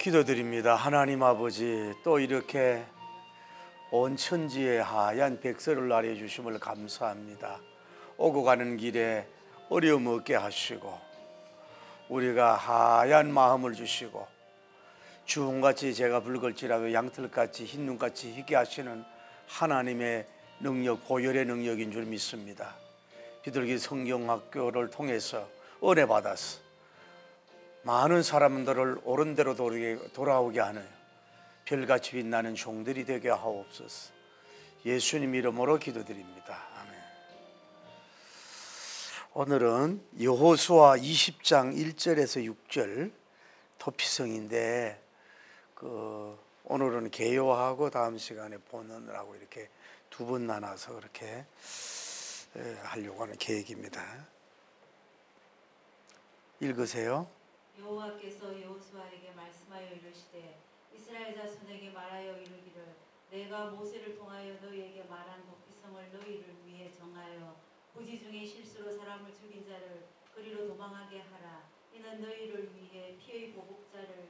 기도드립니다. 하나님 아버지, 또 이렇게 온 천지에 하얀 백설을 나려주심을 감사합니다. 오고 가는 길에 어려움 없게 하시고 우리가 하얀 마음을 주시고 주홍같이 제가 붉을지라도 양털같이 흰눈같이 희게 하시는 하나님의 능력, 보혈의 능력인 줄 믿습니다. 비둘기 성경학교를 통해서 은혜 받아서 많은 사람들을 옳은 대로 돌아오게 하는 별같이 빛나는 종들이 되게 하옵소서. 예수님 이름으로 기도드립니다. 아멘. 오늘은 여호수아 20장 1절에서 6절 도피성인데 오늘은 개요하고 다음 시간에 본문하고 이렇게 두 번 나눠서 그렇게 하려고 하는 계획입니다. 읽으세요. 여호와께서 여호수아에게 말씀하여 이르시되 이스라엘 자손에게 말하여 이르기를 내가 모세를 통하여 너희에게 말한 도피성을 너희를 위해 정하여 부지 중에 실수로 사람을 죽인 자를 그리로 도망하게 하라. 이는 너희를 위해 피의 보복자를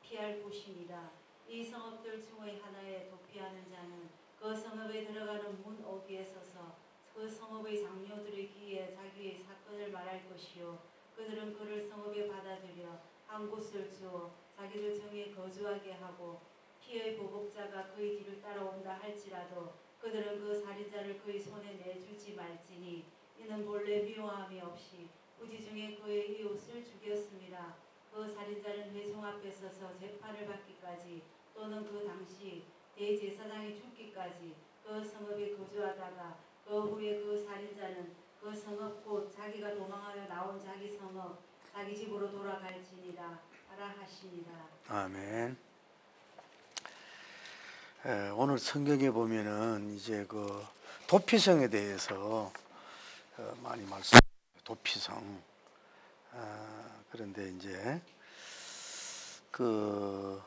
피할 곳이니라. 이 성읍들 중의 하나에 도피하는 자는 그 성읍에 들어가는 문 어귀에 서서 그 성읍의 장로들의 귀에 자기의 사건을 말할 것이요 그들은 그를 성읍에 받아들여 한 곳을 주어 자기들 중에 거주하게 하고 피의 보복자가 그의 뒤를 따라온다 할지라도 그들은 그 살인자를 그의 손에 내주지 말지니 이는 본래 미워함이 없이 부지 중에 그의 이웃을 죽였습니다. 그 살인자는 회중 앞에 서서 재판을 받기까지 또는 그 당시 대제사장이 죽기까지 그 성읍에 거주하다가 그 후에 그 살인자는 그 성읍 곧 자기가 도망하여 나온 자기 성읍 자기 집으로 돌아갈지니라 하라 하시니라. 아멘. 오늘 성경에 보면은 이제 그 도피성에 대해서 많이 말씀. 도피성. 그런데 이제 그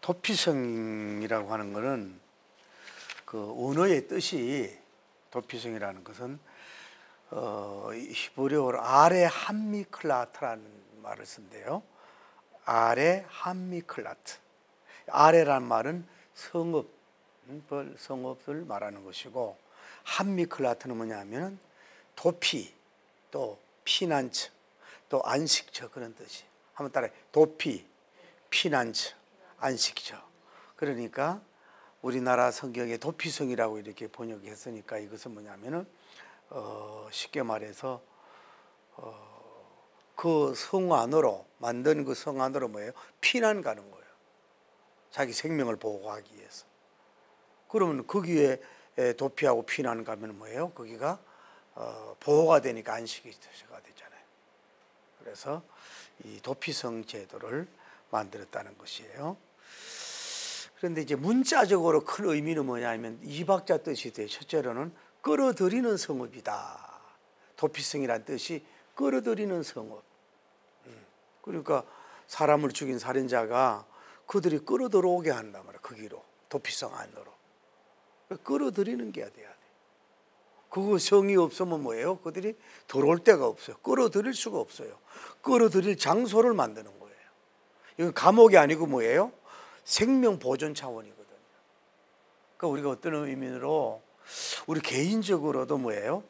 도피성이라고 하는 것은 그 언어의 뜻이 도피성이라는 것은 히브리어로 아레 함미클라트라는 말을 쓴대요. 아레 함미클라트. 아레란 말은 성읍을 말하는 것이고 함미클라트는 뭐냐면 도피, 또 피난처, 또 안식처 그런 뜻이. 한번 따라해. 도피, 피난처, 안식처. 그러니까 우리나라 성경에 도피성이라고 이렇게 번역했으니까 이것은 뭐냐면은 쉽게 말해서 그 성 안으로 만든 그 성 안으로 뭐예요? 피난 가는 거예요. 자기 생명을 보호하기 위해서. 그러면 거기에 도피하고 피난 가면 뭐예요? 거기가 보호가 되니까 안식이 되잖아요. 그래서 이 도피성 제도를 만들었다는 것이에요. 그런데 이제 문자적으로 큰 의미는 뭐냐면 이 박자 뜻이 돼요. 첫째로는 끌어들이는 성읍이다. 도피성이란 뜻이 끌어들이는 성읍. 그러니까 사람을 죽인 살인자가 그들이 끌어들어오게 한단 말이에요. 거기로 도피성 안으로 끌어들이는 게 돼야 돼. 그거 성이 없으면 뭐예요? 그들이 들어올 데가 없어요. 끌어들일 수가 없어요. 끌어들일 장소를 만드는 거예요. 이건 감옥이 아니고 뭐예요? 생명 보존 차원이거든요. 그러니까 우리가 어떤 의미로 우리 개인적으로도 뭐예요?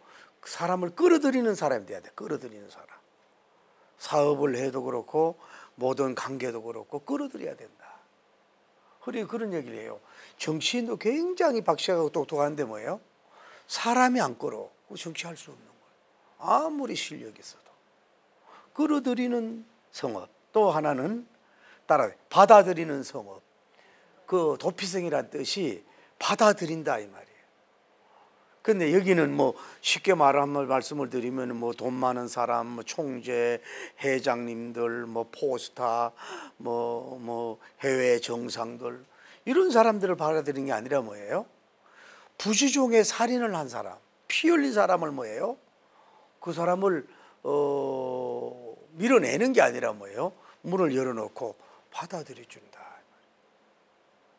사람을 끌어들이는 사람이 돼야 돼. 끌어들이는 사람. 사업을 해도 그렇고 모든 관계도 그렇고 끌어들여야 된다. 그런 얘기를 해요. 정치인도 굉장히 박시하고 똑똑한데 뭐예요? 사람이 안 끌어. 정치할 수 없는 거예요. 아무리 실력이 있어도. 끌어들이는 성업. 또 하나는 따라해. 받아들이는 성업. 그 도피성이란 뜻이 받아들인다 이 말이에요. 근데 여기는 뭐 쉽게 말씀을 드리면 뭐 돈 많은 사람, 뭐 총재, 회장님들, 뭐 포스타, 뭐 해외 정상들 이런 사람들을 받아들이는 게 아니라 뭐예요? 부지중에 살인을 한 사람, 피 흘린 사람을 뭐예요? 그 사람을 밀어내는 게 아니라 뭐예요? 문을 열어놓고 받아들여 준다.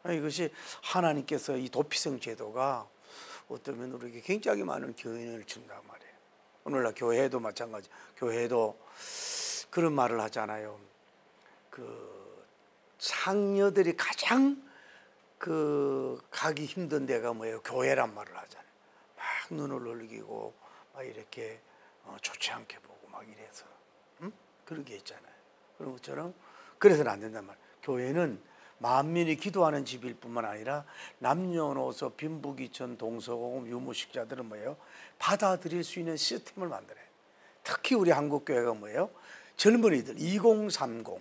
이것이 하나님께서 이 도피성 제도가 어쩌면 우리에게 굉장히 많은 교훈을 준단 말이에요. 오늘날 교회도 마찬가지. 교회도 그런 말을 하잖아요. 그 상녀들이 가장 그 가기 힘든 데가 뭐예요? 교회란 말을 하잖아요. 막 눈을 흘리고 막 이렇게 좋지 않게 보고 막 이래서 그런 게 있잖아요. 그런 것처럼 그래서는 안 된단 말이에요. 교회는 만민이 기도하는 집일 뿐만 아니라 남녀노소 빈부귀천 동서고금 유무식자들은 뭐예요? 받아들일 수 있는 시스템을 만들어요. 특히 우리 한국 교회가 뭐예요? 젊은이들 2030,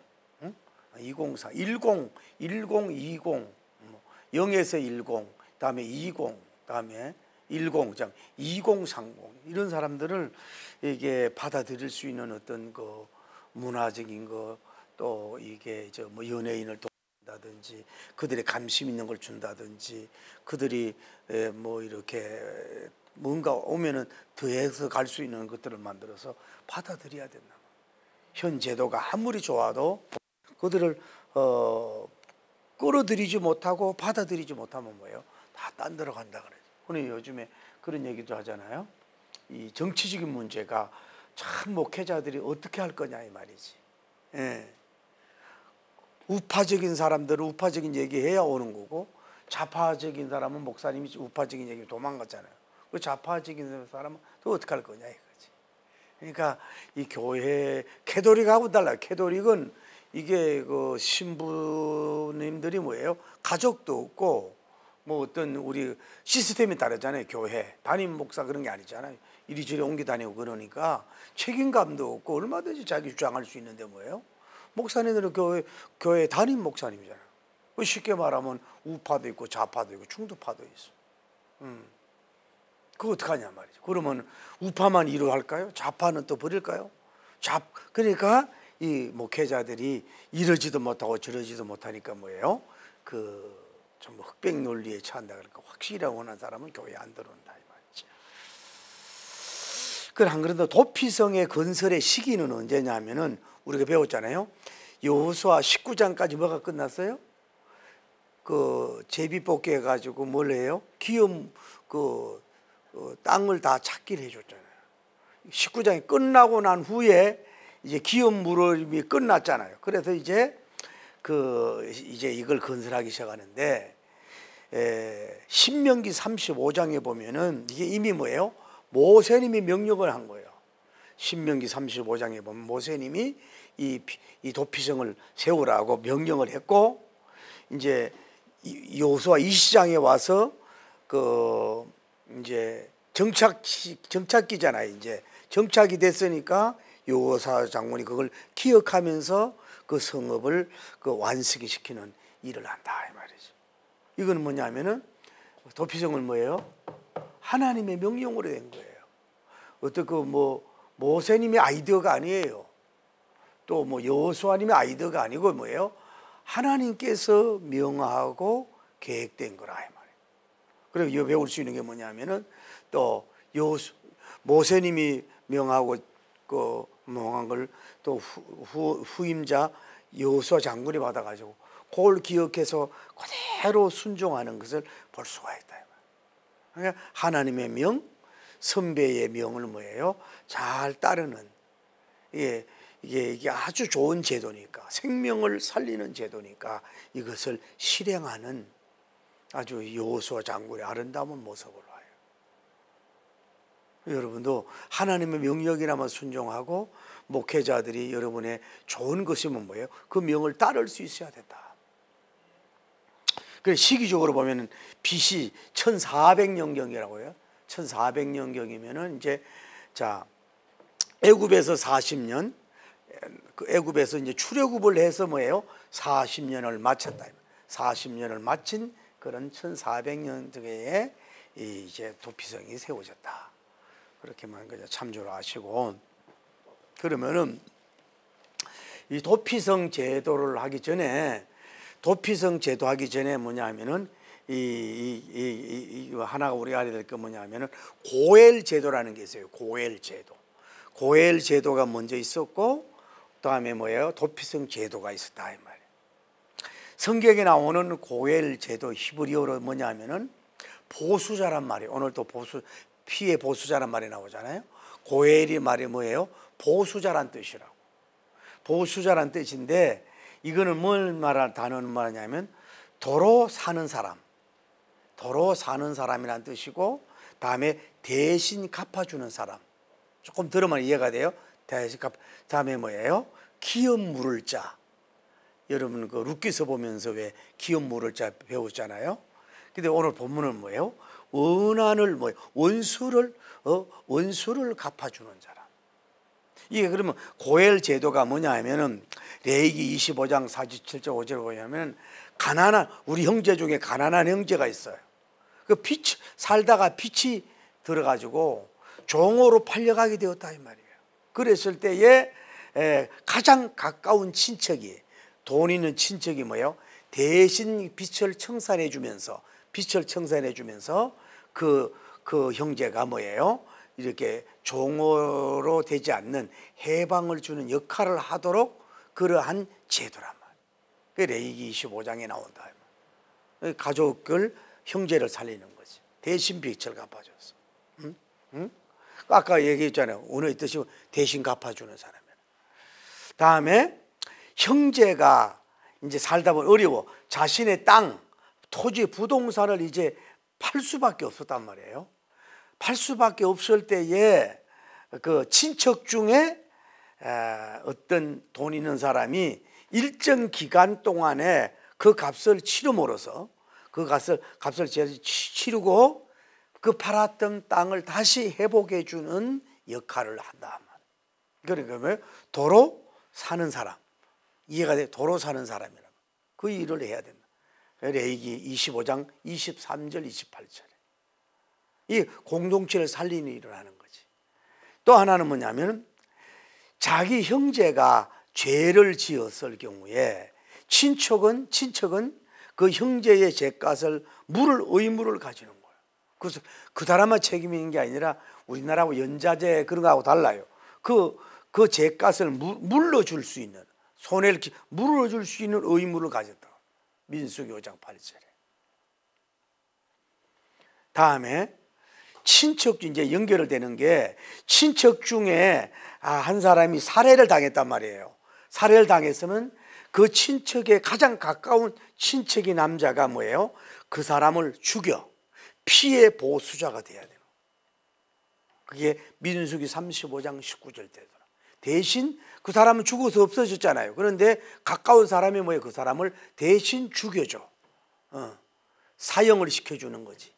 2040, 10, 20, 0에서 10, 다음에 20, 다음에 10, 2030 이런 사람들을 이게 받아들일 수 있는 어떤 그 문화적인 거 또 이게 뭐 연예인을 다든지 그들의 감심 있는 걸 준다든지 그들이 뭐 이렇게 뭔가 오면은 더해서 갈 수 있는 것들을 만들어서 받아들여야 된다. 현 제도가 아무리 좋아도 그들을 끌어들이지 못하고 받아들이지 못하면 뭐예요? 다 딴 데로 간다 그래요. 오늘 요즘에 그런 얘기도 하잖아요. 이 정치적인 문제가 참 목회자들이 어떻게 할 거냐 이 말이지. 예. 우파적인 사람들은 우파적인 얘기해야 오는 거고 좌파적인 사람은 목사님이 우파적인 얘기 도망갔잖아요. 그 좌파적인 사람은 또 어떻게 할 거냐 이거지. 그러니까 이 교회 캐톨릭하고 달라요. 캐톨릭은 이게 그 신부님들이 뭐예요? 가족도 없고 뭐 어떤 우리 시스템이 다르잖아요. 교회 담임 목사 그런 게 아니잖아요. 이리저리 옮겨 다니고 그러니까 책임감도 없고 얼마든지 자기 주장할 수 있는데 뭐예요? 목사님들은 교회 담임 목사님이잖아요. 쉽게 말하면 우파도 있고 좌파도 있고 중도파도 있어. 그거 어떡하냐 말이죠. 그러면 우파만 이루할까요? 좌파는 또 버릴까요? 그러니까 이 목회자들이 이러지도 못하고 저러지도 못하니까 뭐예요? 그 전부 흑백 논리에 처한다 그러니까 확실하게 원하는 사람은 교회에 안 들어온다 이 말이죠. 그래 안 그래도 도피성의 건설의 시기는 언제냐면은 우리가 배웠잖아요. 여호수아 19장까지 뭐가 끝났어요? 그 제비 뽑기 해가지고 뭘 해요? 기업 땅을 다 찾기를 해줬잖아요. 19장이 끝나고 난 후에 이제 기업 물어림이 끝났잖아요. 그래서 이제 이제 이걸 건설하기 시작하는데 신명기 35장에 보면은 이게 이미 뭐예요? 모세님이 명령을 한 거예요. 신명기 35장에 보면 모세님이 이 도피성을 세우라고 명령을 했고 이제 여호수아 20장에 와서 이제 정착기잖아요. 이제 정착이 됐으니까 여호수아 장군이 그걸 기억하면서 그 성읍을 완성시키는 일을 한다 이 말이죠. 이거는 뭐냐면은 도피성은 뭐예요? 하나님의 명령으로 된 거예요. 어떻게 뭐 모세님의 아이디어가 아니에요. 또 뭐 여호수아님의 아이디어가 아니고 뭐예요? 하나님께서 명하고 계획된 거라 이 말이에요. 그리고 이거 배울 수 있는 게 뭐냐면은 또 모세님이 명하고 명한 걸 또 후임자 여호수아 장군이 받아가지고 그걸 기억해서 그대로 순종하는 것을 볼 수가 있다. 그러니까 하나님의 명, 선배의 명을 뭐예요? 잘 따르는 이게 아주 좋은 제도니까 생명을 살리는 제도니까 이것을 실행하는 아주 여호수아 장군의 아름다운 모습을 봐요. 여러분도 하나님의 명령이나마 순종하고 목회자들이 여러분의 좋은 것이면 뭐예요? 그 명을 따를 수 있어야 된다. 그래서 시기적으로 보면 BC 1400년경이라고 해요. 1400년경이면은 이제 자 애굽에서 40년 애굽에서 이제 출애굽을 해서 뭐예요? 40년을 마쳤다. 40년을 마친 그런 1400년경에 이제 도피성이 세워졌다. 그렇게만 그냥 참조를 하시고 그러면은 이 도피성 제도를 하기 전에 도피성 제도 하기 전에 뭐냐면은 이 하나가 우리가 알아야 될 게 뭐냐면은 고엘 제도라는 게 있어요. 고엘 제도. 고엘 제도가 먼저 있었고 그다음에 뭐예요? 도피성 제도가 있었다 이 말이에요. 성경에 나오는 고엘 제도 히브리어로 뭐냐면은 보수자란 말이에요. 오늘 또 피의 보수자란 말이 나오잖아요. 고엘이 말이 뭐예요? 보수자란 뜻이라고. 보수자란 뜻인데 이거는 뭘 말하는 단어는 말하냐면 도로 사는 사람, 도로 사는 사람이라는 뜻이고, 다음에 대신 갚아주는 사람. 조금 들으면 이해가 돼요. 대신 다음에 뭐예요? 기업 물을 자. 여러분 그 룻기서 보면서 왜 기업 물을 자 배웠잖아요. 근데 오늘 본문은 뭐예요? 원한을 뭐예요? 원수를 갚아주는 사람. 이게 그러면 고엘 제도가 뭐냐 하면은 레위기 25장 47절 5절 보면 가난한 우리 형제 중에 가난한 형제가 있어요. 그 살다가 빚이 들어가지고 종으로 팔려가게 되었다 이 말이에요. 그랬을 때에 가장 가까운 친척이, 돈 있는 친척이 뭐예요? 대신 빚을 청산해 주면서 그 형제가 뭐예요? 이렇게 종으로 되지 않는 해방을 주는 역할을 하도록 그러한 제도란 말이에요. 그 레위기 25장에 나온다. 가족을 형제를 살리는 거지. 대신 빚을 갚아줬어. 응? 아까 얘기했잖아요. 오늘 뜻이 대신 갚아주는 사람이야. 다음에 형제가 이제 살다 보면 어려워. 자신의 땅, 토지, 부동산을 이제 팔 수밖에 없었단 말이에요. 팔 수밖에 없을 때에 그 친척 중에 어떤 돈 있는 사람이 일정 기간 동안에 그 값을 치름으로써 그 값을 치르고 그 팔았던 땅을 다시 회복해 주는 역할을 한다. 그러니까 도로 사는 사람, 이해가 돼? 도로 사는 사람이라고 그 일을 해야 된다. 레위기 25장 23절 28절에 이 공동체를 살리는 일을 하는 거지. 또 하나는 뭐냐면 자기 형제가 죄를 지었을 경우에 친척은 그 형제의 죄값을 물을 의무를 가지는 거예요. 그래서 그 사람만 책임이 있는 게 아니라 우리나라하고 연자제 그런 거하고 달라요. 그 죄값을 물러줄 수 있는, 손해를 물어줄 수 있는 의무를 가졌다. 민수기 5장 8절에. 다음에 친척 이제 연결되는 게 친척 중에 한 사람이 살해를 당했단 말이에요. 살해를 당했으면 그 친척의 가장 가까운 친척이 남자가 뭐예요? 그 사람을 죽여 피해 보수자가 돼야 돼요. 그게 민수기 35장 19절 되더라. 대신 그 사람은 죽어서 없어졌잖아요. 그런데 가까운 사람이 뭐예요? 그 사람을 대신 죽여줘. 사형을 시켜주는 거지.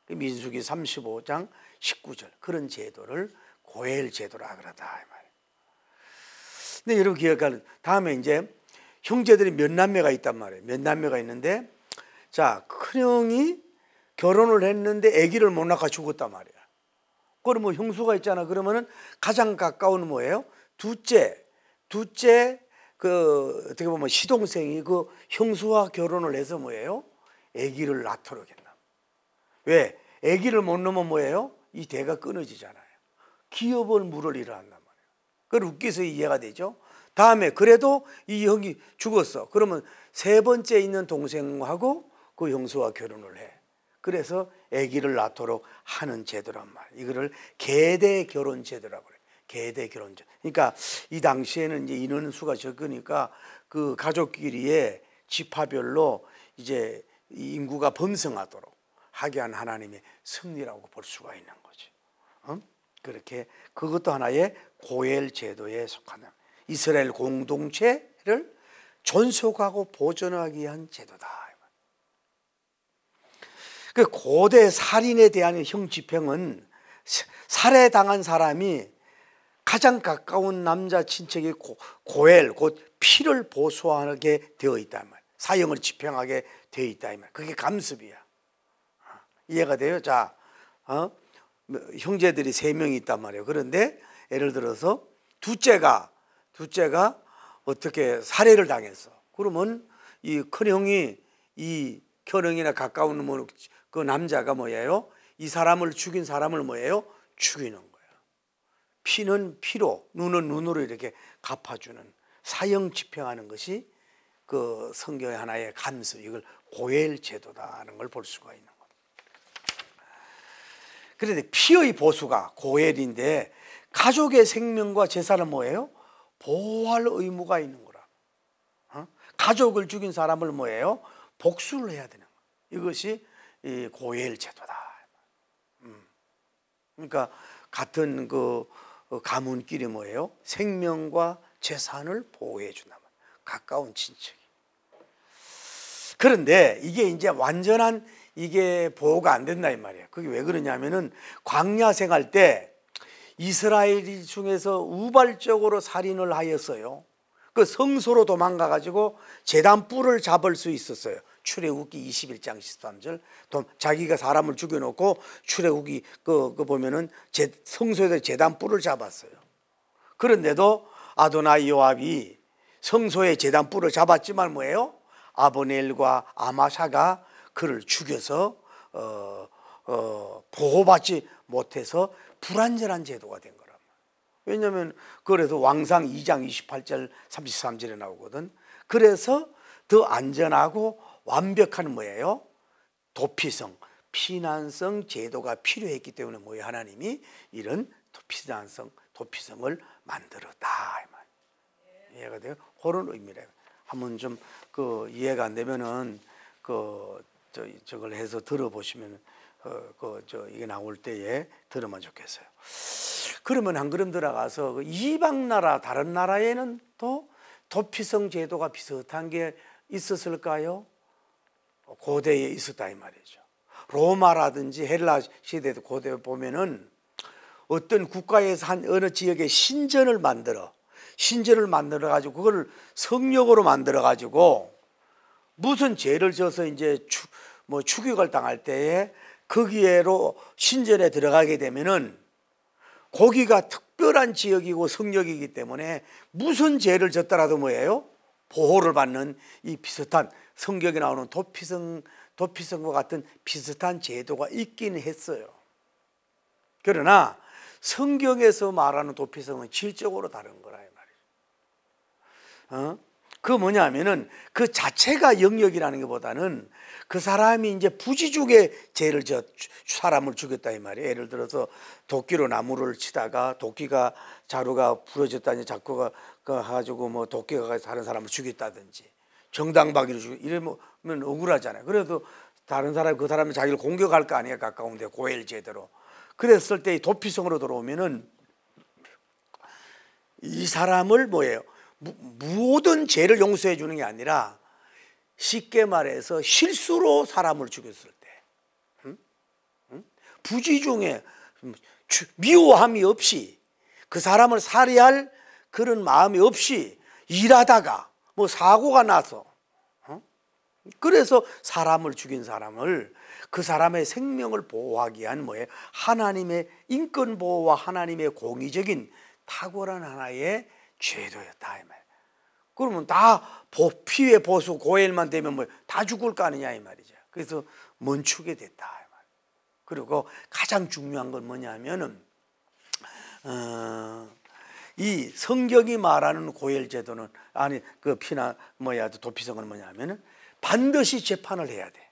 민수기 35장 19절 그런 제도를 고엘 제도라 그러다 이 말이에요. 근데 여러분 기억하는 다음에 이제 형제들이 몇 남매가 있단 말이에요. 몇 남매가 있는데 자 큰형이 결혼을 했는데 아기를 못 낳아 죽었단 말이야. 그러면 형수가 있잖아. 그러면은 가장 가까운 뭐예요? 둘째 그 어떻게 보면 시동생이 그 형수와 결혼을 해서 뭐예요? 아기를 낳도록 했나? 왜? 아기를 못 낳으면 뭐예요? 이 대가 끊어지잖아요. 기업을 물을 일을 한단 말이에요. 그걸 웃기서 이해가 되죠. 다음에 그래도 이 형이 죽었어. 그러면 세 번째 있는 동생하고 그 형수와 결혼을 해. 그래서 아기를 낳도록 하는 제도란 말이에요. 이거를 계대 결혼 제도라고 그래요. 계대 결혼 제도. 그러니까 이 당시에는 이제 인원수가 적으니까 그 가족끼리의 지파별로 이제 인구가 번성하도록 하게 한 하나님의 섭리라고 볼 수가 있는 거죠. 그렇게 그것도 하나의 고엘 제도에 속하는 이스라엘 공동체를 존속하고 보존하기 위한 제도다. 그 고대 살인에 대한 형 집행은 살해당한 사람이 가장 가까운 남자 친척이 고엘 곧 피를 보수하게 되어 있단 말이에요. 사형을 집행하게 되어 있다 이 말. 그게 감습이야. 이해가 돼요? 자, 형제들이 3명이 있단 말이에요. 그런데 예를 들어서 둘째가 어떻게 살해를 당했어. 그러면 이 큰형이 이 큰형이나 가까운 그 남자가 뭐예요? 이 사람을 죽인 사람을 뭐예요? 죽이는 거예요. 피는 피로, 눈은 눈으로 이렇게 갚아주는 사형 집행하는 것이 그 성경의 하나의 감습, 이걸 고엘 제도다라는 걸 볼 수가 있는 거예요. 그런데 피의 보수가 고엘인데 가족의 생명과 재산은 뭐예요? 보호할 의무가 있는 거라. 가족을 죽인 사람을 뭐예요? 복수를 해야 되는 거예요. 이것이 이 고엘 제도다. 그러니까 같은 그 가문끼리 뭐예요? 생명과 재산을 보호해 준다. 가까운 친척이. 그런데 이게 이제 완전한 이게 보호가 안 된다 이 말이에요. 그게 왜 그러냐면은 광야 생활 때 이스라엘 중에서 우발적으로 살인을 하였어요. 그 성소로 도망가 가지고 제단 뿔을 잡을 수 있었어요. 출애굽기 21장 13절. 자기가 사람을 죽여놓고 출애굽기 그 보면은 성소에서 제단 뿔을 잡았어요. 그런데도 아도나이 요압이 성소의 제단 뿔을 잡았지만 뭐예요? 아브넬과 아마샤가 그를 죽여서 보호받지 못해서 불완전한 제도가 된 거란 말이에요. 왜냐하면 그래서 왕상 2장 28절 33절에 나오거든. 그래서 더 안전하고 완벽한 뭐예요? 도피성, 피난성 제도가 필요했기 때문에 뭐예요? 하나님이 이런 도피성을 만들었다 이 말. 이해가 돼요? 그런 의미래요. 한번 좀 그 이해가 안 되면은 저걸 해서 들어보시면 이게 나올 때에 들으면 좋겠어요. 그러면 한 걸음 들어가서 이방 나라 다른 나라에는 또 도피성 제도가 비슷한 게 있었을까요? 고대에 있었다 이 말이죠. 로마라든지 헬라 시대도 고대에 보면은 어떤 국가에서 한 어느 지역에 신전을 만들어 가지고 그걸 성역으로 만들어 가지고 무슨 죄를 져서 이제 추격을 당할 때에 거기에로 신전에 들어가게 되면은 거기가 특별한 지역이고 성역이기 때문에 무슨 죄를 졌더라도 뭐예요? 보호를 받는 이 비슷한 성경에 나오는 도피성과 같은 비슷한 제도가 있긴 했어요. 그러나 성경에서 말하는 도피성은 질적으로 다른 거라 이 말이에요. 그 뭐냐면은 그 자체가 영역이라는 것보다는 그 사람이 이제 부지중에 죄를 사람을 죽였다 이 말이에요. 예를 들어서 도끼로 나무를 치다가 도끼가 자루가 부러졌다니 자꾸가 가지고 뭐 도끼가 다른 사람을 죽였다든지 정당방위로 이러면 억울하잖아요. 그래도 다른 사람이 그 사람이 자기를 공격할 거 아니에요. 가까운데 고엘 제대로. 그랬을 때 도피성으로 들어오면은 이 사람을 뭐예요? 모든 죄를 용서해 주는 게 아니라 쉽게 말해서 실수로 사람을 죽였을 때 부지중에 미워함이 없이 그 사람을 살해할 그런 마음이 없이 일하다가 뭐 사고가 나서 그래서 사람을 죽인 사람을 그 사람의 생명을 보호하기 위한 뭐예요? 하나님의 인권 보호와 하나님의 공의적인 탁월한 하나의 죄도였다 이 말. 그러면 다 피해 보수 고엘만 되면 뭐 다 죽을 거 아니냐 이 말이죠. 그래서 멈추게 됐다 이 말. 그리고 가장 중요한 건 뭐냐면은 이 성경이 말하는 고엘 제도는 그 도피성은 뭐냐면은 반드시 재판을 해야 돼.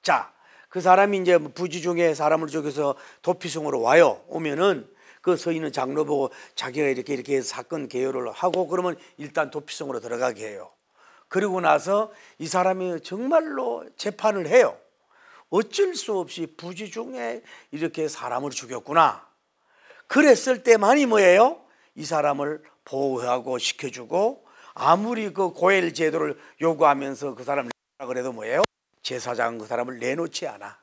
자, 그 사람이 이제 부지중에 사람을 죽여서 도피성으로 오면은 그 서 있는 장로 보고 자기가 이렇게 해서 사건 개요를 하고 그러면 일단 도피성으로 들어가게 해요. 그리고 나서 이 사람이 정말로 재판을 해요. 어쩔 수 없이 부지중에 이렇게 사람을 죽였구나. 그랬을 때만이 뭐예요? 이 사람을 보호하고 지켜주고 아무리 그 고엘 제도를 요구하면서 그 사람을 내놓으라 그래도 뭐예요? 제사장은 그 사람을 내놓지 않아.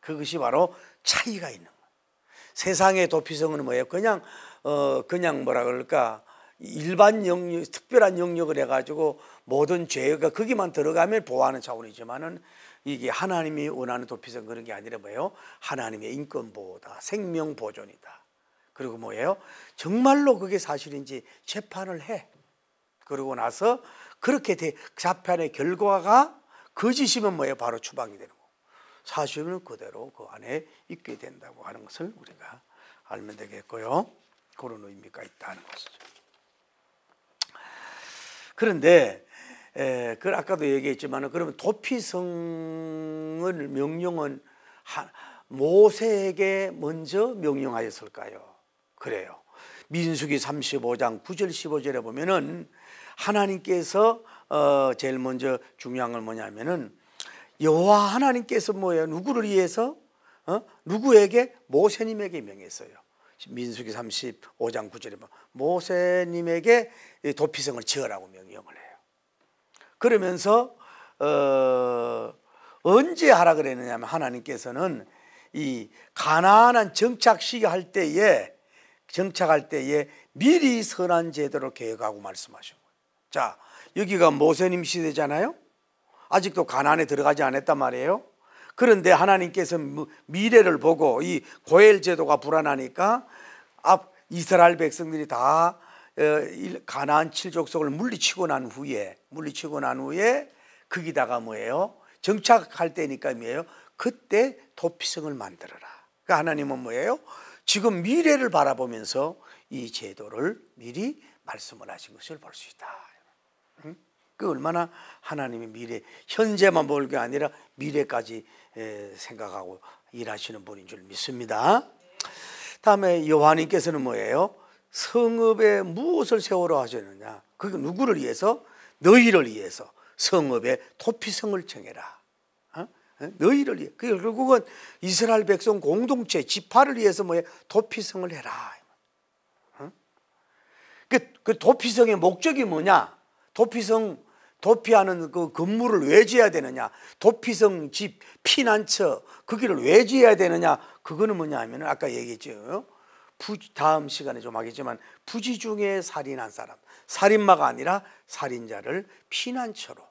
그것이 바로 차이가 있는 거예요. 세상의 도피성은 뭐예요? 그냥 뭐라 그럴까? 일반 영역, 특별한 영역을 해가지고 모든 죄가 거기만 들어가면 보호하는 차원이지만은 이게 하나님이 원하는 도피성 그런 게 아니라 뭐예요? 하나님의 인권 보호다, 생명 보존이다. 그리고 뭐예요? 정말로 그게 사실인지 재판을 해. 그러고 나서 그렇게 재판의 결과가 거짓이면 뭐예요? 바로 추방이 되는 거고. 사실은 그대로 그 안에 있게 된다고 하는 것을 우리가 알면 되겠고요. 그런 의미가 있다는 것이죠. 그런데 아까도 얘기했지만 그러면 도피성을 명령은 모세에게 먼저 명령하였을까요? 그래요. 민수기 35장 9절 15절에 보면은 하나님께서 제일 먼저 중요한 건 뭐냐면은 여호와 하나님께서 뭐예요? 누구를 위해서? 누구에게? 모세님에게 명했어요. 민수기 35장 9절에 모세님에게 도피성을 지으라고 명령을 해요. 그러면서 언제 하라 그랬느냐면 하나님께서는 이 가나안 정착할 때에 미리 선한 제도를 계획하고 말씀하신 거예요. 자, 여기가 모세님 시대잖아요. 아직도 가나안에 들어가지 않았단 말이에요. 그런데 하나님께서 미래를 보고 이 고엘 제도가 불안하니까 이스라엘 백성들이 다 가나안 7족속을 물리치고 난 후에 거기다가 뭐예요? 정착할 때니까 뭐예요? 그때 도피성을 만들어라. 그러니까 하나님은 뭐예요? 지금 미래를 바라보면서 이 제도를 미리 말씀을 하신 것을 볼 수 있다. 그 얼마나 하나님이 미래, 현재만 볼 게 아니라 미래까지 생각하고 일하시는 분인 줄 믿습니다. 다음에 여호와님께서는 뭐예요? 성읍에 무엇을 세우러 하셨느냐? 그게 누구를 위해서? 너희를 위해서 성읍에 도피성을 정해라. 너희를 위해. 결국은 이스라엘 백성 공동체 지파를 위해서 뭐예요? 도피성을 해라. 그 도피성의 목적이 뭐냐? 도피하는 그 건물을 왜 지어야 되느냐? 도피성 집 피난처 거기를 왜 지어야 되느냐? 그거는 뭐냐 하면 아까 얘기했죠. 다음 시간에 좀 하겠지만 부지 중에 살인한 사람, 살인마가 아니라 살인자를 피난처로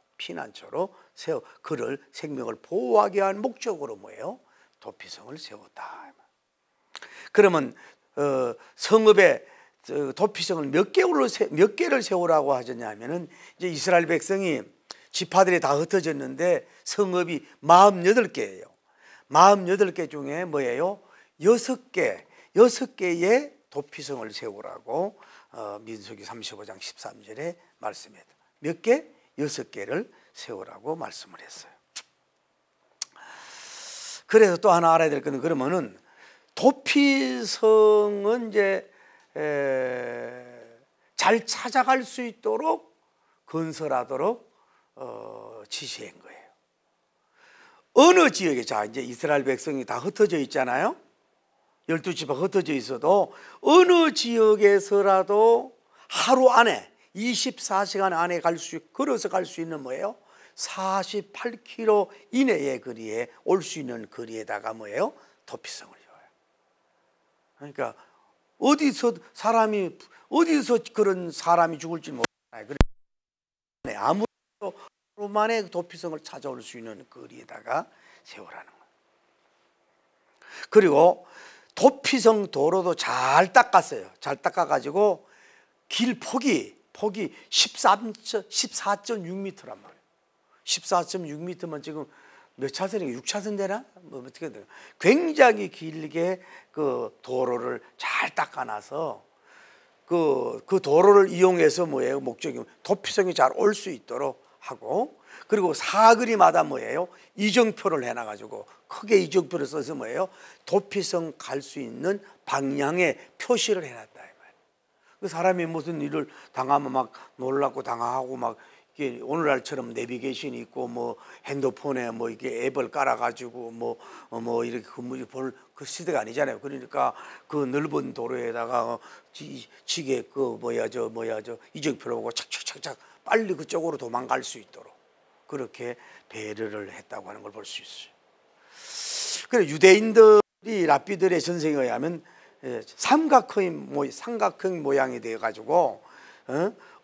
세워 그를 생명을 보호하기 위한 목적으로 뭐예요? 도피성을 세웠다. 그러면 성읍에 도피성을 몇 개를 세우라고 하셨냐면은 이제 이스라엘 백성이 지파들이 다 흩어졌는데 성읍이 48개예요. 48개 중에 뭐예요? 6개의 도피성을 세우라고 민수기 35장 13절에 말씀해요. 몇 개? 6개를 세우라고 말씀을 했어요. 그래서 또 하나 알아야 될 것은 그러면은 도피성은 이제 잘 찾아갈 수 있도록 건설하도록 지시한 거예요. 어느 지역에 자 이제 이스라엘 백성이 다 흩어져 있잖아요. 12지파 흩어져 있어도 어느 지역에서라도 하루 안에 24시간 안에 걸어서 갈 수 있는 뭐예요? 48km 이내의 거리에 올 수 있는 거리에다가 뭐예요? 도피성을 줘요. 그러니까 어디서 그런 사람이 죽을지 모르잖아요. 아무래도 하루 만에 도피성을 찾아올 수 있는 거리에다가 세우라는 거예요. 그리고 도피성 도로도 잘 닦았어요. 잘 닦아가지고 길 폭이 14.6m란 말이에요. 14.6m면 지금 몇 차선이에요? 6차선 되나? 뭐 어떻게 돼요? 굉장히 길게 그 도로를 잘 닦아놔서 그 도로를 이용해서 뭐예요? 목적이 도피성이 잘 올 수 있도록 하고, 그리고 사거리마다 뭐예요? 이정표를 해놔가지고 크게 이정표를 써서 뭐예요? 도피성 갈 수 있는 방향에 표시를 해놨다 이 말이에요. 그 사람이 무슨 일을 당하면 막 놀랍고 당하고 막 이게 오늘날처럼 내비게이션이 있고 뭐 핸드폰에 뭐 이게 앱을 깔아가지고 뭐 이렇게 건물이 볼 그 시대가 아니잖아요. 그러니까 그 넓은 도로에다가 지게 그 저 이정표를 보고 착착착착 빨리 그쪽으로 도망갈 수 있도록 그렇게 배려를 했다고 하는 걸 볼 수 있어요. 그래 유대인들이 랍비들의 전생에 의하면 삼각형 모양이 되어 가지고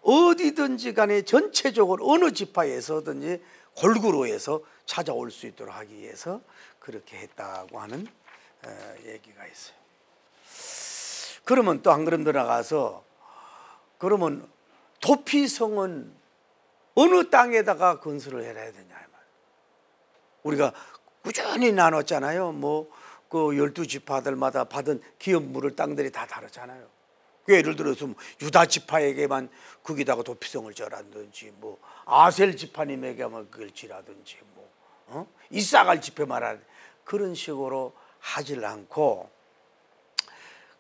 어디든지 간에 전체적으로 어느 지파에서든지 골고루 해서 찾아올 수 있도록 하기 위해서 그렇게 했다고 하는 얘기가 있어요. 그러면 또 한 걸음 들어가서 그러면 도피성은 어느 땅에다가 건설을 해야 되냐 말. 우리가 꾸준히 나눴잖아요. 뭐 그 12지파들마다 받은 기업물을 땅들이 다 다르잖아요. 예를 들어서 유다 지파에게만 거기다가 도피성을 져라든지 뭐 아셀 지파님에게만 그걸 지라든지 뭐 이사갈 지파만 그런 식으로 하질 않고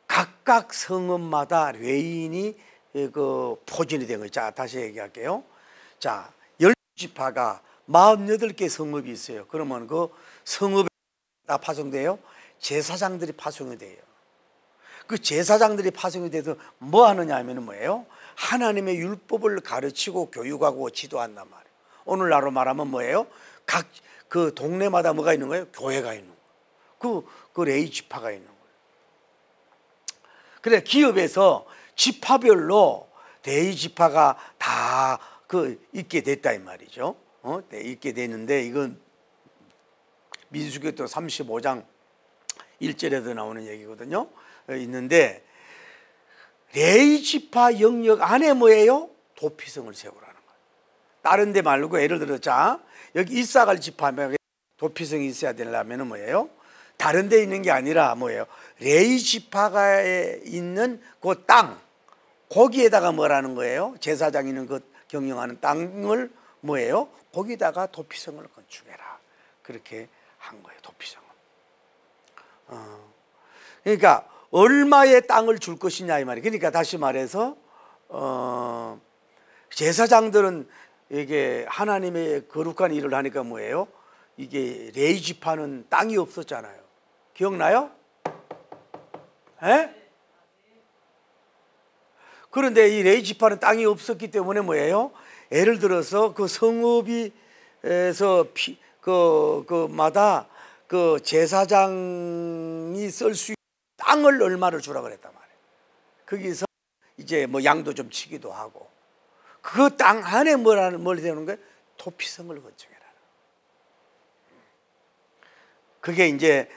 각각 성읍마다 레인이 그 포진이 된 거죠. 자, 다시 얘기할게요. 자, 지파가 48개 성읍이 있어요. 그러면 그 성읍에 다 파송돼요? 제사장들이 파송이 돼요. 그 제사장들이 파송이 돼서 뭐 하느냐 하면 뭐예요? 하나님의 율법을 가르치고 교육하고 지도한단 말이에요. 오늘날로 말하면 뭐예요? 각 그 동네마다 뭐가 있는 거예요? 교회가 있는 거예요. 그 레위 지파가 있는 거예요. 그래, 기업에서 지파별로 레위 지파가 다 있게 됐다 이 말이죠. 네, 있게 됐는데 이건 민수기도 35장 1절에도 나오는 얘기거든요. 있는데 레위 지파 영역 안에 뭐예요? 도피성을 세우라는 거예요. 다른 데 말고 예를 들어 자 여기 이사갈 지파에 도피성이 있어야 되려면 뭐예요? 다른 데 있는 게 아니라 뭐예요? 레위 지파가 있는 그 땅 거기에다가 뭐라는 거예요? 제사장이 있는 그 경영하는 땅을 뭐예요? 거기다가 도피성을 건축해라. 그렇게 한 거예요. 도피성을. 그러니까 얼마의 땅을 줄 것이냐 이 말이에요. 그러니까 다시 말해서 제사장들은 이게 하나님의 거룩한 일을 하니까 뭐예요? 이게 레위 지파는 땅이 없었잖아요. 기억나요? 에? 그런데 이 레위 지파는 땅이 없었기 때문에 뭐예요? 예를 들어서 그 성읍에서 그마다 그 제사장이 쓸 수 있는 땅을 얼마를 주라 그랬단 말이에요. 거기서 이제 뭐 양도 좀 치기도 하고 그 땅 안에 뭘 세우는 거예요? 도피성을 건축해라. 그게 이제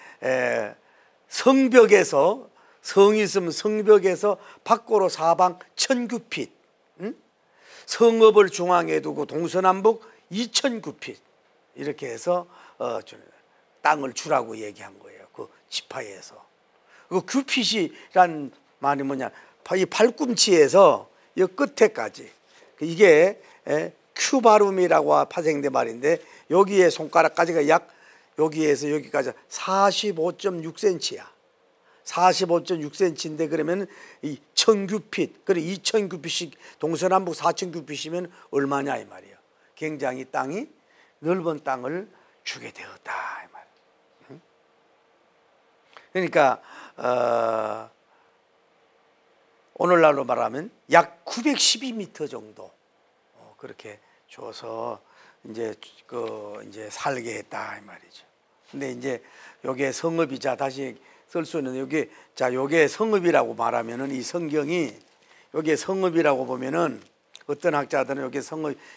성벽에서 성이 있으면 성벽에서 밖으로 사방 1000규핏, 성읍을 중앙에 두고 동서남북 2000규핏 이렇게 해서 땅을 주라고 얘기한 거예요. 그 지파에서. 그 규핏이란 말이 뭐냐? 이 팔꿈치에서 이 끝에까지 이게 큐바룸이라고 파생된 말인데 여기에 손가락까지가 약 여기에서 여기까지 45.6cm야. 45.6cm인데 그러면 이 1000규핏, 그래 2000규핏씩 동서남북 4000규핏이면 얼마냐 이 말이에요. 굉장히 땅이 넓은 땅을 주게 되었다 이 말. 그러니까 오늘날로 말하면 약 912m 정도 그렇게 줘서 이제 이제 살게 했다 이 말이죠. 근데 이제 요게 성읍이자 다시 쓸 수 있는 요게 성읍이라고 말하면은 이 성경이 요게 성읍이라고 보면은 어떤 학자들은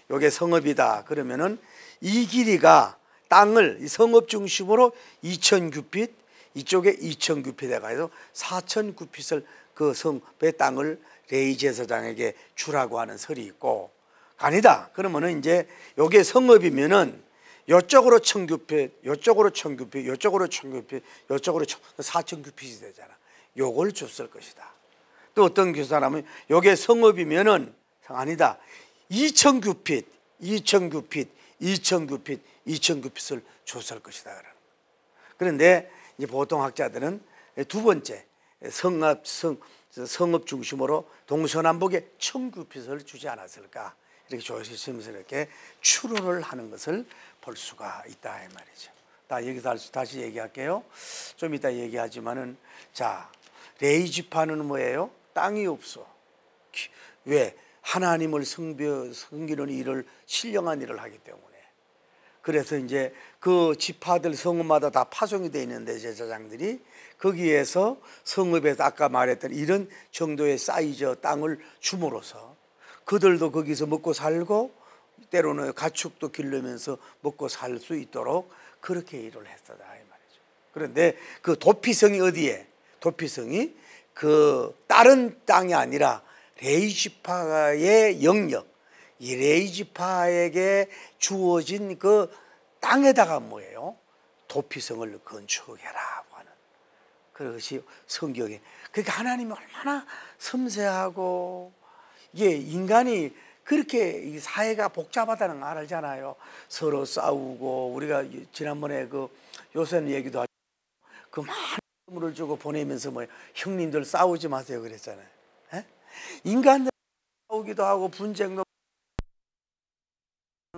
요게 성읍이다 그러면은 이 길이가 땅을 이 성읍 중심으로 2000규핏 이쪽에 2000규핏에 가서 4000규핏을 그 성읍의 땅을 레위 제사장에게 주라고 하는 설이 있고 아니다 그러면은 이제 요게 성읍이면은 요쪽으로 1000규핏, 요쪽으로 1000규핏, 요쪽으로 1000규핏, 요쪽으로 4000규핏이 되잖아. 요걸 줬을 것이다. 또 어떤 교사라면 요게 성읍이면은 아니다. 2000규핏, 2000규핏, 2000규핏, 2000규핏을 줬을 것이다. 그런데 이제 보통 학자들은 두 번째 성읍 중심으로 동서남북에 1000규핏을 주지 않았을까? 이렇게 조심스럽게 추론을 하는 것을 볼 수가 있다 이 말이죠. 여기서 다시 얘기할게요. 좀 이따 얘기하지만은 자 레위 지파는 뭐예요? 땅이 없어. 왜? 하나님을 섬기는 일을 신령한 일을 하기 때문에. 그래서 이제 그 지파들 성읍마다 다 파송이 되어 있는데 제사장들이 거기에서 성읍에서 아까 말했던 이런 정도의 사이즈 땅을 줌으로써 그들도 거기서 먹고 살고 때로는 가축도 기르면서 먹고 살 수 있도록 그렇게 일을 했었다 이 말이죠. 그런데 그 도피성이 어디에? 도피성이 그 다른 땅이 아니라 레위 지파의 영역, 이 레위 지파에게 주어진 그 땅에다가 뭐예요? 도피성을 건축해라고 하는 그것이 성경에. 그러니까 하나님이 얼마나 섬세하고 이게 인간이 그렇게 이 사회가 복잡하다는 걸 알잖아요. 서로 싸우고 우리가 지난번에 그 요셉 얘기도 하고 그 많은 선물을 주고 보내면서 뭐 형님들 싸우지 마세요 그랬잖아요. 에? 인간들 싸우기도 하고 분쟁도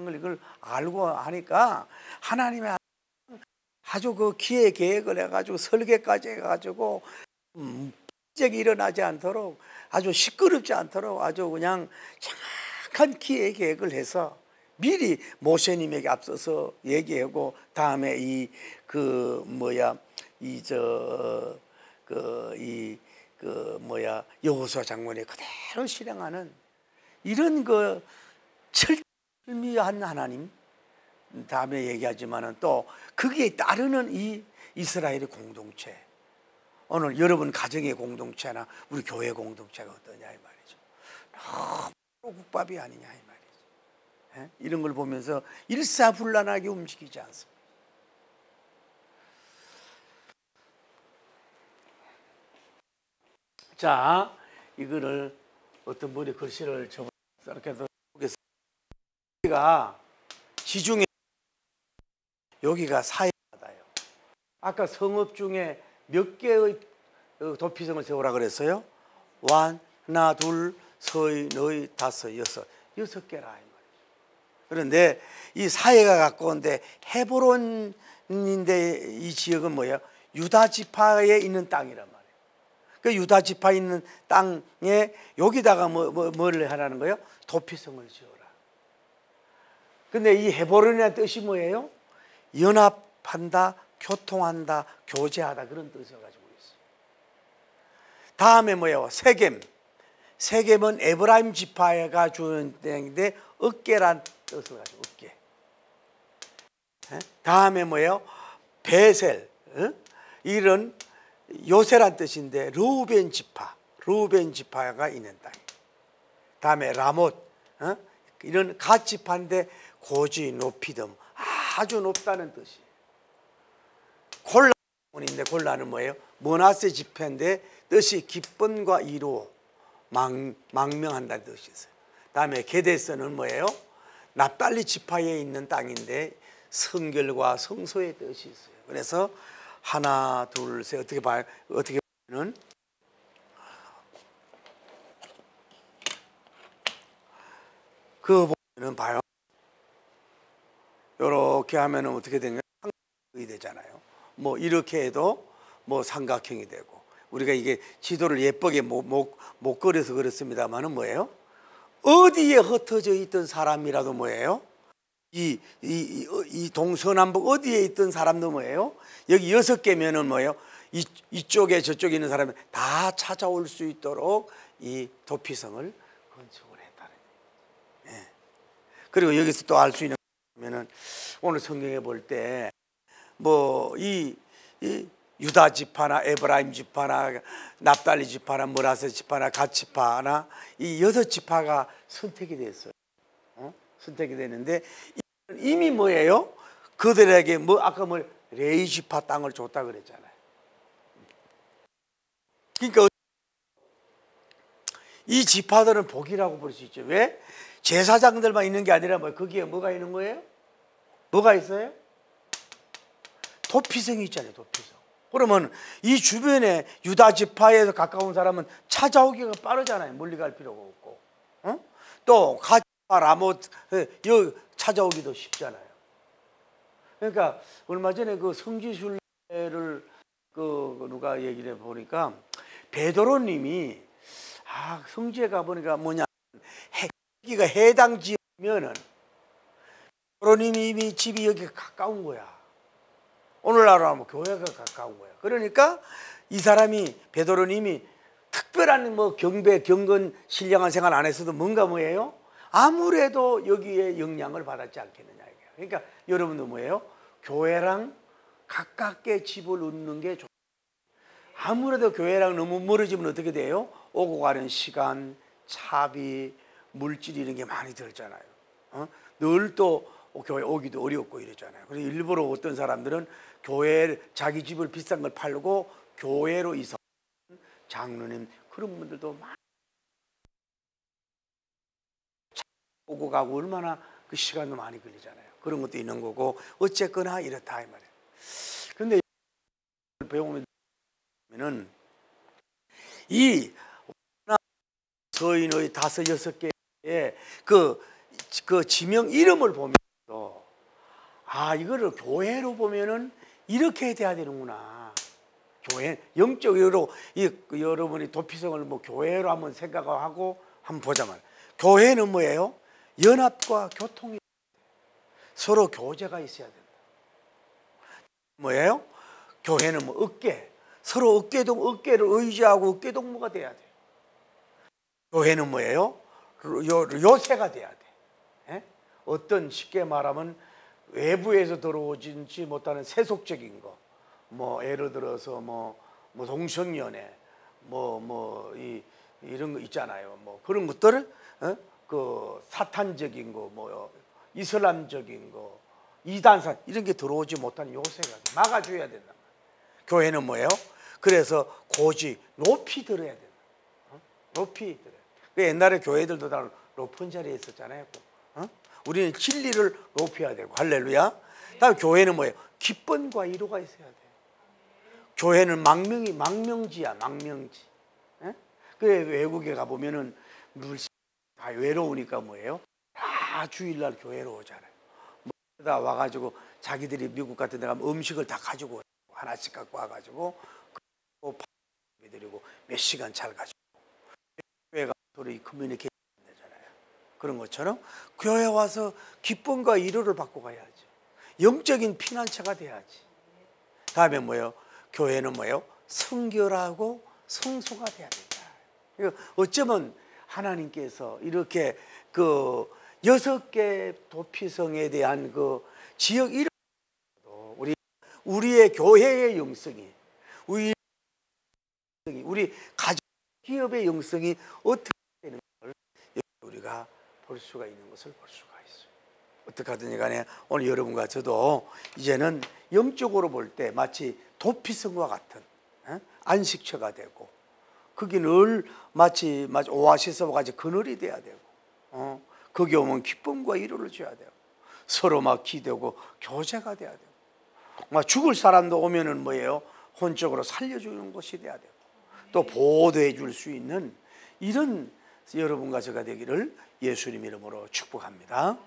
걸 이걸 알고 하니까 하나님의 아주 그 기획 계획을 해가지고 설계까지 해가지고 적이 일어나지 않도록 아주 시끄럽지 않도록 아주 그냥 정확한 기획 계획을 해서 미리 모세님에게 앞서서 얘기하고 다음에 여호수아 장군이 그대로 실행하는 이런 그 철미한 하나님, 다음에 얘기하지만은 또 거기에 따르는 이 이스라엘의 공동체, 오늘 여러분 가정의 공동체나 우리 교회 공동체가 어떠냐 이 말이죠. 너무 국밥이 아니냐 이 말이죠. 예? 이런 걸 보면서 일사불란하게 움직이지 않습니다. 자, 이거를 어떤 분이 글씨를 이렇게 보겠습니다. 여기가 지중해, 여기가 사해바다예요. 아까 성읍 중에 몇 개의 도피성을 세우라 그랬어요? 하나, 둘, 셋, 넷, 다섯, 여섯 개라 이 말이죠. 그런데 이 사해가 가까운데 헤브론인데 이 지역은 뭐예요? 유다 지파에 있는 땅이란 말이에요. 그 유다 지파 있는 땅에 여기다가 뭐를 하라는 거예요? 도피성을 지어라. 근데 이 헤브론이라는 뜻이 뭐예요? 연합한다, 교통한다, 교제하다, 그런 뜻을 가지고 있어요. 다음에 뭐예요? 세겜. 세겜은 에브라임 지파가 주는 땅인데 어깨란 뜻을 가지고 어깨. 다음에 뭐예요? 베셀. 이런 요새란 뜻인데 르우벤 지파가 있는 땅. 다음에 라못. 이런 갓 지파인데 고지, 높이듬, 아주 높다는 뜻이에요. 골라인데 골라는 뭐예요? 머나세 지파인데 뜻이 기쁨과 이루, 망명한다는 뜻이 있어요. 다음에 게데스는 뭐예요? 납달리 지파에 있는 땅인데 성결과 성소의 뜻이 있어요. 그래서 하나, 둘, 셋 어떻게 보면은 그 보면은 봐요. 이렇게 하면은 어떻게 되냐? 삼각형이 되잖아요. 뭐 이렇게 해도 뭐 삼각형이 되고, 우리가 이게 지도를 예쁘게 못 그려서 그렇습니다만은 뭐예요? 어디에 흩어져 있던 사람이라도 뭐예요? 이 동서남북 어디에 있던 사람도 뭐예요? 여기 6개면은 뭐예요? 이쪽에 저쪽에 있는 사람이 다 찾아올 수 있도록 이 도피성을 건축을 했다는 거예요. 예. 그리고 여기서 또 알 수 있는 거면은 오늘 성경에 볼 때 뭐 이 유다 지파나 에브라임 지파나 납달리 지파나 머나세 지파나 갓 지파나 이 6지파가 선택이 됐어요. 선택이 되는데 이미 뭐예요? 그들에게 아까 레위 지파 땅을 줬다 그랬잖아요. 그러니까 이 지파들은 복이라고 볼 수 있죠. 왜? 제사장들만 있는 게 아니라 거기에 뭐가 있는 거예요? 뭐가 있어요? 도피성이 있잖아요. 도피성. 그러면 이 주변에 유다 지파에서 가까운 사람은 찾아오기가 빠르잖아요. 멀리 갈 필요가 없고. 또 갓 지파, 라못 여기 찾아오기도 쉽잖아요. 그러니까 얼마 전에 그 성지순례를 누가 얘기를 해 보니까 베드로님이 성지에 가 보니까 여기가 해당 지역이면은 베드로님이 이미 집이 여기 가까운 거야. 오늘날로 하면 교회가 가까운 거야. 그러니까 이 사람이 베드로님이 특별한 경건 신령한 생활 안 했어도 뭐예요? 아무래도 여기에 영향을 받았지 않겠느냐. 그러니까 여러분도 뭐예요? 교회랑 가깝게 집을 얻는 게 좋아요. 아무래도 교회랑 너무 멀어지면 어떻게 돼요? 오고 가는 시간, 차비, 물질 이런 게 많이 들잖아요. 늘 또 교회 오기도 어렵고 이러잖아요. 그래서 일부러 어떤 사람들은 교회 자기 집을 비싼 걸 팔고 교회로 이사 장로님 그런 분들도 많이 오고 가고 얼마나 그 시간도 많이 걸리잖아요. 그런 것도 있는 거고 어쨌거나 이렇다 이 말이에요. 그런데 배우면은 이 서인의 5, 6개의 그 지명 이름을 보면서 이거를 교회로 보면은 이렇게 돼야 되는구나. 교회 영적으로 여러분이 도피성을 뭐 교회로 한번 생각하고 한번 보자면, 교회는 뭐예요? 연합과 교통이, 서로 교제가 있어야 된다. 뭐예요? 교회는 뭐 어깨, 서로 어깨를 의지하고 어깨동무가 돼야 돼. 교회는 뭐예요? 요새가 돼야 돼. 예? 어떤, 쉽게 말하면 외부에서 들어오지 못하는 세속적인 거, 뭐 예를 들어서 뭐 동성연애, 이런 거 있잖아요. 뭐 그런 것들을 그 사탄적인 거, 뭐 이슬람적인 거, 이단산 이런 게 들어오지 못한 요새가 막아줘야 된다. 교회는 뭐예요? 그래서 고지 높이 들어야 된다. 높이 들어야. 옛날에 교회들도 다 높은 자리에 있었잖아요. 우리는 진리를 높여야 되고, 할렐루야. 다음 교회는 뭐예요? 기쁨과 위로가 있어야 돼요. 교회는 망명지야, 망명지. 그래 외국에 가보면은 다 외로우니까 뭐예요? 다 주일날 교회로 오잖아요. 다 와가지고 자기들이 미국 같은 데 가면 음식을 다 가지고 하나씩 갖고 와가지고 드리고 몇 시간 잘 가지고 교회가 서로 커뮤니케이션 되잖아요. 그런 것처럼 교회 와서 기쁨과 위로를 받고 가야죠. 영적인 피난처가 돼야지. 다음에 뭐예요? 교회는 뭐예요? 성결하고 성소가 돼야 된다. 어쩌면 하나님께서 이렇게 그 6개 도피성에 대한 그 지역 이름, 우리의 교회의 영성이, 우리 가족 기업의 영성이 어떻게 되는 걸 우리가 볼 수가 있는 것을 볼 수가 있어요. 어떻게 하든지 간에 오늘 여러분과 저도 이제는 영적으로 볼 때 마치 도피성과 같은 안식처가 되고, 그게 늘 마치 오아시스와 같이 그늘이 돼야 되고, 거기 오면 기쁨과 위로를 줘야 되고, 서로 막 기대고 교제가 돼야 되고, 막 죽을 사람도 오면은 뭐예요? 혼적으로 살려주는 것이 돼야 되고, 또 보호해 줄 수 있는 이런 여러분과 제가 되기를 예수님 이름으로 축복합니다.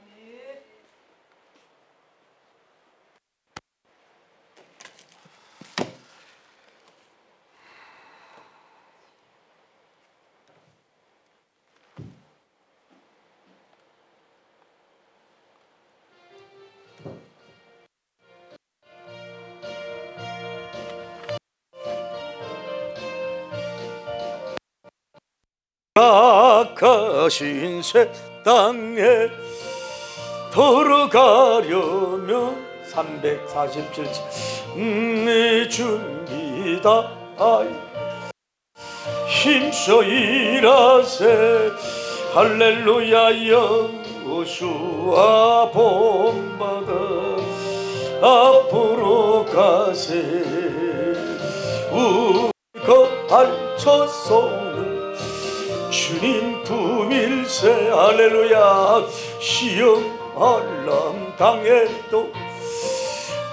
악하신 새 땅에 들어가려면 347째 내 준비다 힘써 일하세 할렐루야 여호수아 본받아 앞으로 가세 우리 거할쳐서 주님 품일세 할렐루야 시험 알람 당해도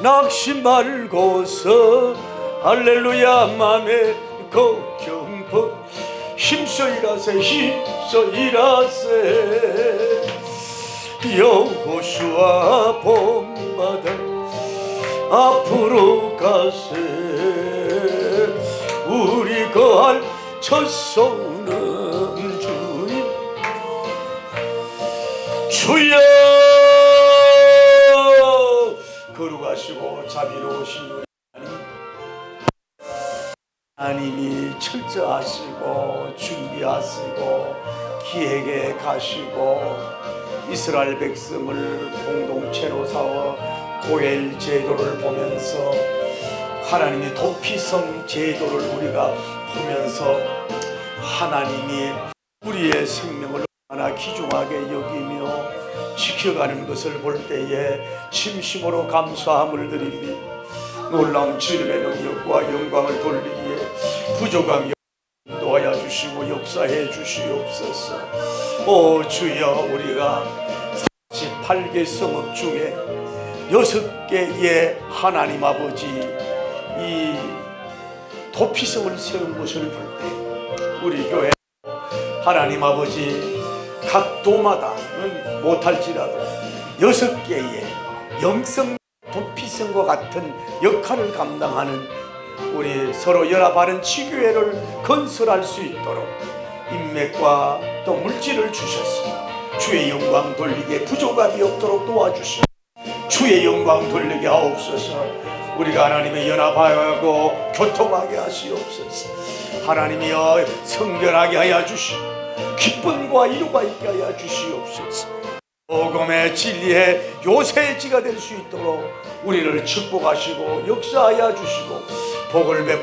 낙심 말고서 할렐루야 맘에 걱정 벗 힘써 일하세 힘써 일하세 여호수아 본받아 앞으로 가세 우리 거할 첫손은 주님 주여 거룩하시고 자비로우신 우리 하나님이 철저하시고 준비하시고 기획에 가시고 이스라엘 백성을 공동체로 세워 고엘 제도를 보면서 하나님이 도피성 제도를 우리가 보면서 하나님이 우리의 생명을 얼마나 귀중하게 여기며 지켜가는 것을 볼 때에 진심으로 감사함을 드립니다. 놀라운 주님의 능력과 영광을 돌리기에 부족함이 인도하여 주시고 역사해 주시옵소서. 오 주여 우리가 48개 성읍 중에 6개의 하나님 아버지 이 도피성을 세운 것을 볼 때 우리 교회 하나님 아버지 각 도마다는 못할지라도 6개의 영성 도피성과 같은 역할을 감당하는 우리 서로 연합하는 지교회를 건설할 수 있도록 인맥과 또 물질을 주셔서 주의 영광 돌리게 부족함이 없도록 도와주시고 주의 영광 돌리게 하옵소서. 우리가 하나님의 연합하고 교통하게 하시옵소서. 하나님이여 성결하게 하여 주시고 기쁨과 이루가 있게 하여 주시옵소서. 복음의 진리의 요새지가 될 수 있도록 우리를 축복하시고 역사하여 주시고 복을 베